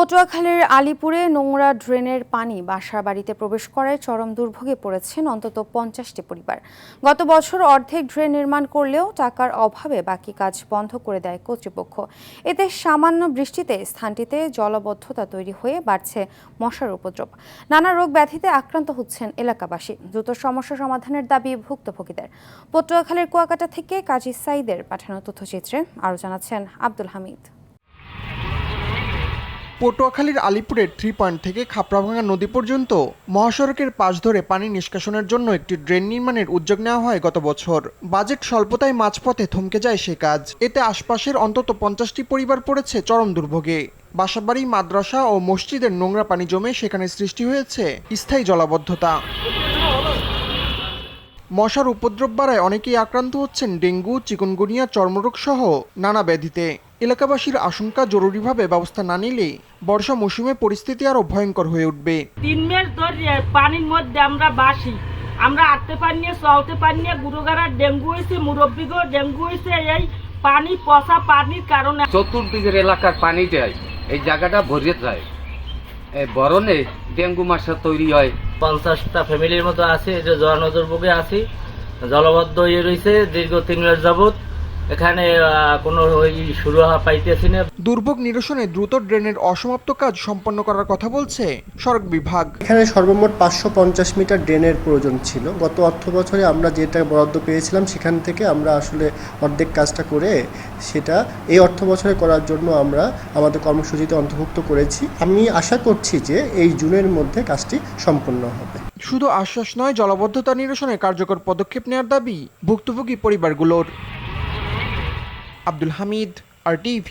পটুয়াখালীর আলীপুরে নোংরা ড্রেনের পানি বাসার বাড়িতে প্রবেশ করায় চরম দুর্ভোগে পড়েছেন অন্তত 50টি পরিবার। গত বছর অর্ধেক ড্রেন নির্মাণ করলেও টাকার অভাবে বাকি কাজ বন্ধ করে দেয় কর্তৃপক্ষ। এতে সামান্য বৃষ্টিতে স্থানটিতে জলাবদ্ধতা তৈরি হয়ে বাড়ছে মশার উপদ্রব। নানা রোগ ব্যাধিতে আক্রান্ত হচ্ছেন এলাকাবাসী। দ্রুত সমস্যা সমাধানের দাবি ভুক্তভোগীদের। পটুয়াখালীর কুয়াকাটা থেকে কাজী সাইদের পাঠানো তথ্যচিত্রে আরও জানাচ্ছেন আব্দুল হামিদ। পটুয়াখালীর আলীপুরের 3 পয়েন্ট থেকে খাপড়াভাঙ্গা নদী পর্যন্ত মহাসড়কের পাশ ধরে পানি নিষ্কাশনের জন্য একটি ড্রেন নির্মাণের উদ্যোগ নেওয়া হয় গত বছর। বাজেট স্বল্পতায় মাঝপথে থমকে যায় সে কাজ। এতে আশপাশের অন্তত 50টি পরিবার পড়েছে চরম দুর্ভোগে। বাসাবাড়ি, মাদ্রাসা ও মসজিদের নোংরা পানি জমে সেখানে সৃষ্টি হয়েছে স্থায়ী জলাবদ্ধতা। মশার উপদ্রব বাড়ায় অনেকেই আক্রান্ত হচ্ছেন ডেঙ্গু, চিকুনগুনিয়া, চর্মরোগ সহ নানা ব্যাধিতে। এলাকাবাসীর আশঙ্কা, জরুরিভাবে ব্যবস্থা না নিলে বর্ষা মৌসুমে পরিস্থিতি আরো ভয়ঙ্কর হয়ে উঠবে। 3 মাস ধরে পানির মধ্যে আমরা বাসি, আমরা আটতে পারি না, চলতে পারি না। গুরুগারা ডেঙ্গু হয়েছে, মুরব্বীগো ডেঙ্গু হয়েছে। এই পানি, পচা পানির কারণে চতুর্দিকের এলাকার পানি যায়, এই জায়গাটা ভরে যায়। এই বরণে ডেঙ্গু মশা তৈরি হয়। 50টা ফ্যামিলির মতো আছে, যে জনদুর্ভোগে আছি, জলবদ্ধ হয়ে রয়েছে দীর্ঘ 3 মাস যাবত। এখানে কোনো শুরু পাইতেছি না। দুর্ভোগ নিরসনে দ্রুত ড্রেনের অসমাপ্ত কাজ সম্পন্ন করার কথা বলছে সড়ক বিভাগ। এখানে সর্বমোট 550 মিটার ড্রেনের প্রয়োজন ছিল। গত অর্থ বছরে আমরা যেটা বরাদ্দ পেয়েছিলাম সেখান থেকে আমরা আসলে অর্ধেক কাজটা করে সেটা এই অর্থ বছরে করার জন্য আমরা আমাদের কর্মসূচিতে অন্তর্ভুক্ত করেছি। আমি আশা করছি যে এই জুনের মধ্যে কাজটি সম্পন্ন হবে। শুধু আশ্বাস নয়, জলাবদ্ধতা নিরসনে কার্যকর পদক্ষেপ নেওয়ার দাবি ভুক্তভোগী পরিবারগুলোর। আব্দুল হামিদ, RTV।